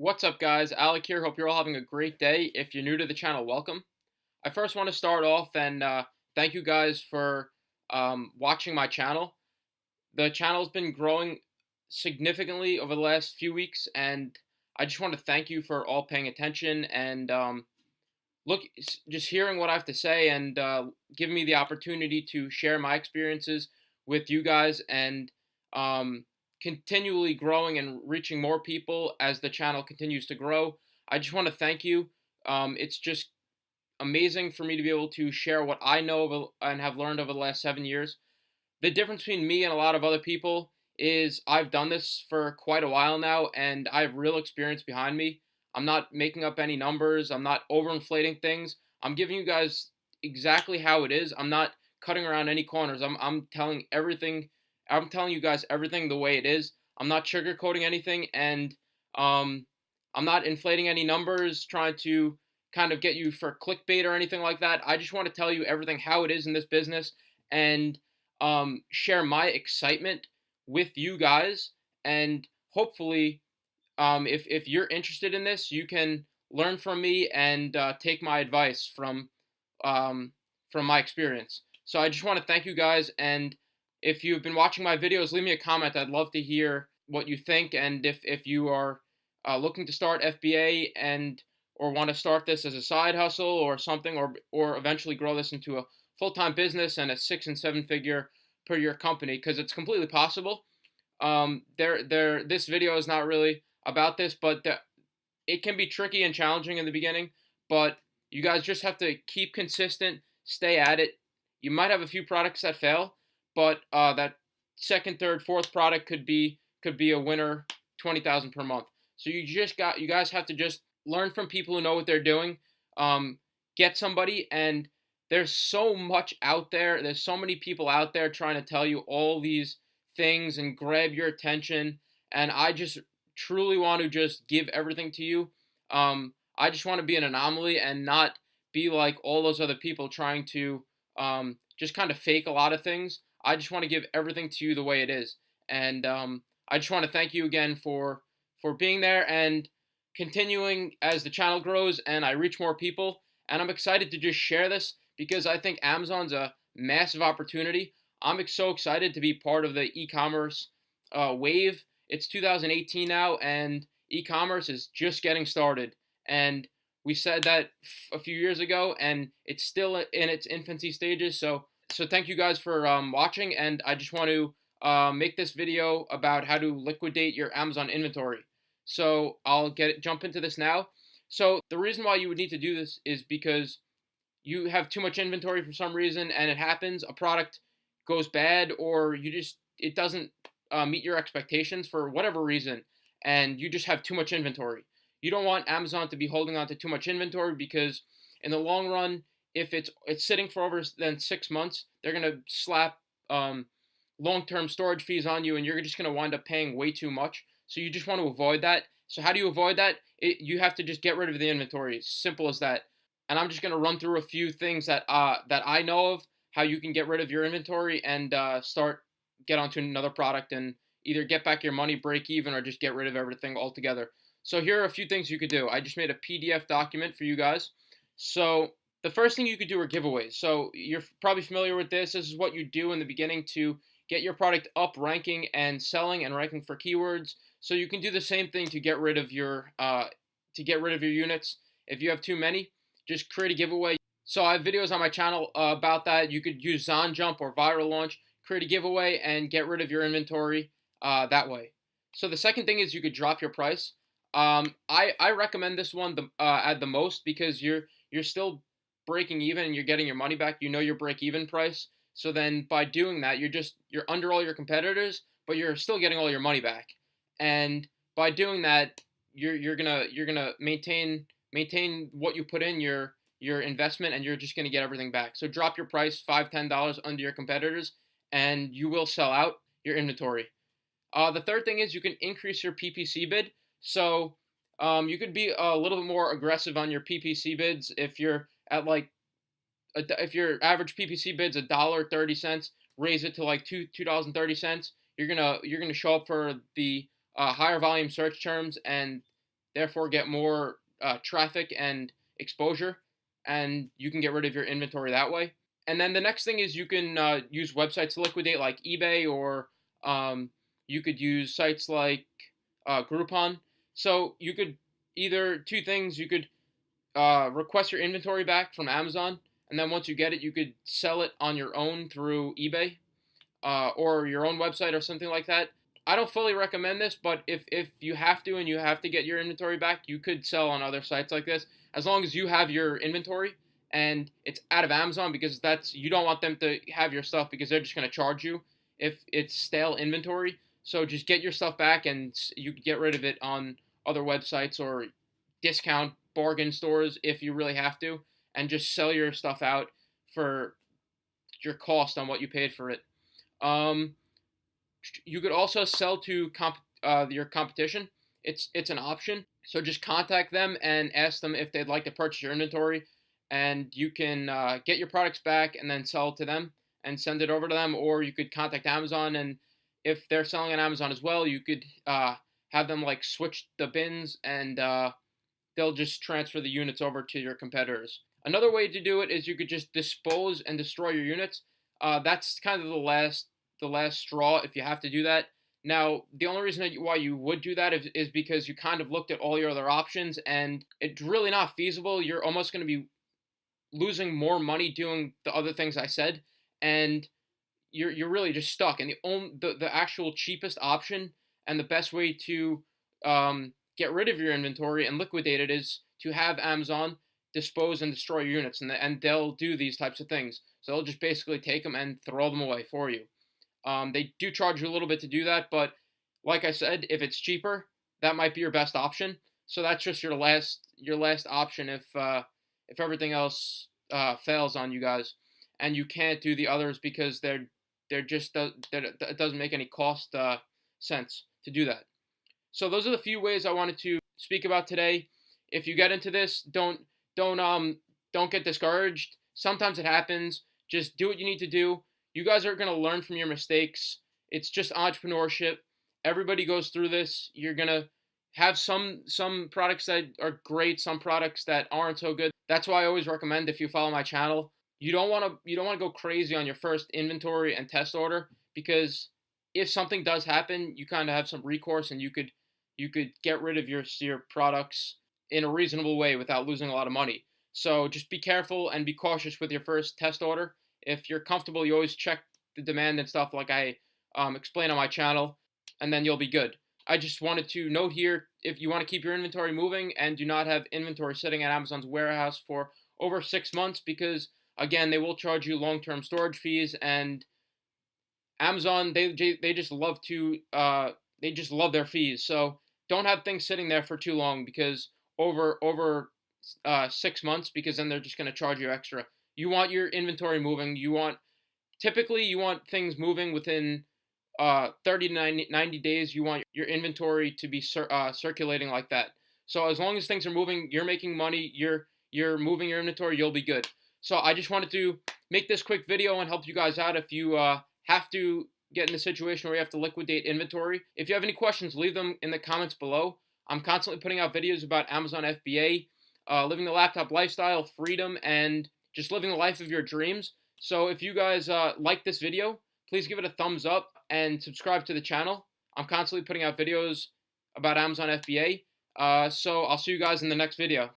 What's up, guys? Alec here. Hope you're all having a great day. If you're new to the channel, welcome. I first want to start off and thank you guys for watching my channel. The channel's been growing significantly over the last few weeks, and I just want to thank you for all paying attention and just hearing what I have to say and giving me the opportunity to share my experiences with you guys and continually growing and reaching more people as the channel continues to grow. I just want to thank you. It's just amazing for me to be able to share what I know and have learned over the last 7 years. The difference between me and a lot of other people is I've done this for quite a while now, and I have real experience behind me. I'm not making up any numbers. I'm not overinflating things. I'm giving you guys exactly how it is. I'm not cutting around any corners. I'm telling everything. I'm telling you guys everything the way it is. I'm not sugarcoating anything, and I'm not inflating any numbers, trying to kind of get you for clickbait or anything like that. I just want to tell you everything how it is in this business and share my excitement with you guys. And hopefully, if you're interested in this, you can learn from me and take my advice from my experience. So I just want to thank you guys, and if you've been watching my videos, leave me a comment. I'd love to hear what you think, and if you are looking to start FBA and or want to start this as a side hustle or something, or eventually grow this into a full-time business and a 6 and 7 figure per year company, because it's completely possible. This video is not really about this, but it can be tricky and challenging in the beginning, but you guys just have to keep consistent, stay at it. You might have a few products that fail, but that second, third, fourth product could be a winner, 20,000 per month. So you guys have to just learn from people who know what they're doing. Get somebody, and there's so much out there. There's so many people out there trying to tell you all these things and grab your attention, and I just truly want to just give everything to you. I just want to be an anomaly and not be like all those other people trying to just kind of fake a lot of things. I just want to give everything to you the way it is, and I just want to thank you again for being there and continuing as the channel grows and I reach more people. And I'm excited to just share this because I think Amazon's a massive opportunity. I'm so excited to be part of the e-commerce wave. It's 2018 now, and e-commerce is just getting started. And we said that a few years ago, and it's still in its infancy stages. So thank you guys for watching, and I just want to make this video about how to liquidate your Amazon inventory. So I'll jump into this now. So the reason why you would need to do this is because you have too much inventory for some reason, and it happens. A product goes bad, or it doesn't meet your expectations for whatever reason, and you just have too much inventory. You don't want Amazon to be holding on to too much inventory, because in the long run, if it's sitting for over than 6 months, they're gonna slap long-term storage fees on you, and you're just gonna wind up paying way too much. So you just want to avoid that. So how do you avoid that? You have to just get rid of the inventory. Simple as that. And I'm just gonna run through a few things that I know of, how you can get rid of your inventory and get onto another product and either get back your money, break even, or just get rid of everything altogether. So here are a few things you could do. I just made a PDF document for you guys. So the first thing you could do are giveaways. So you're probably familiar with this. This is what you do in the beginning to get your product up ranking and selling and ranking for keywords. So you can do the same thing to get rid of your units. If you have too many, just create a giveaway. So I have videos on my channel about that. You could use ZonJump or Viral Launch, create a giveaway, and get rid of your inventory that way. So the second thing is you could drop your price. I recommend this one at the most, because you're still breaking even and you're getting your money back. You know your break-even price. So then by doing that, you're under all your competitors, but you're still getting all your money back. And by doing that, you're gonna maintain what you put in your investment, and you're just gonna get everything back. So drop your price $5-10 under your competitors, and you will sell out your inventory. The third thing is you can increase your PPC bid. So you could be a little bit more aggressive on your PPC bids. If you're at if your average PPC bid's $1.30, raise it to like $2.30. You're gonna show up for the higher volume search terms, and therefore get more traffic and exposure, and you can get rid of your inventory that way. And then the next thing is you can use websites to liquidate, like eBay, or you could use sites like Groupon. So you could either two things. You could request your inventory back from Amazon, and then once you get it, you could sell it on your own through eBay or your own website or something like that. I don't fully recommend this, but if you have to and you have to get your inventory back, you could sell on other sites like this as long as you have your inventory and it's out of Amazon, because that's, you don't want them to have your stuff because they're just going to charge you if it's stale inventory. So just get your stuff back and you can get rid of it on other websites or discount bargain stores if you really have to, and just sell your stuff out for your cost on what you paid for it. You could also sell to your competition. It's an option. So just contact them and ask them if they'd like to purchase your inventory, and you can get your products back and then sell it to them and send it over to them. Or you could contact Amazon, and if they're selling on Amazon as well, you could have them like switch the bins, and they'll just transfer the units over to your competitors. Another way to do it is you could just dispose and destroy your units. That's kind of the last straw if you have to do that. Now, the only reason why you would do that is because you kind of looked at all your other options, and it's really not feasible. You're almost going to be losing more money doing the other things I said, and you're really just stuck. And the actual cheapest option and the best way to get rid of your inventory and liquidate it is to have Amazon dispose and destroy your units, and they'll do these types of things. So they'll just basically take them and throw them away for you. They do charge you a little bit to do that, but like I said, if it's cheaper, that might be your best option. So that's just your last option if everything else fails on you guys, and you can't do the others because it doesn't make any cost sense to do that. So those are the few ways I wanted to speak about today. If you get into this, don't get discouraged. Sometimes it happens. Just do what you need to do. You guys are going to learn from your mistakes. It's just entrepreneurship. Everybody goes through this. You're going to have some products that are great, some products that aren't so good. That's why I always recommend, if you follow my channel, you don't want to go crazy on your first inventory and test order, because if something does happen, you kind of have some recourse, and you could get rid of your products in a reasonable way without losing a lot of money. So just be careful and be cautious with your first test order. If you're comfortable, you always check the demand and stuff like I explain on my channel, and then you'll be good. I just wanted to note here, if you want to keep your inventory moving and do not have inventory sitting at Amazon's warehouse for over 6 months, because again, they will charge you long-term storage fees, and Amazon, they just love their fees. So don't have things sitting there for too long, because over 6 months, because then they're just going to charge you extra. You want your inventory moving. Typically you want things moving within 30 to 90 days. You want your inventory to be circulating like that. So as long as things are moving, you're making money, you're moving your inventory, you'll be good. So I just wanted to make this quick video and help you guys out if you have to get in a situation where you have to liquidate inventory. If you have any questions, leave them in the comments below. I'm constantly putting out videos about Amazon FBA, living the laptop lifestyle, freedom, and just living the life of your dreams. So if you guys like this video, please give it a thumbs up and subscribe to the channel. I'm constantly putting out videos about Amazon FBA. So I'll see you guys in the next video.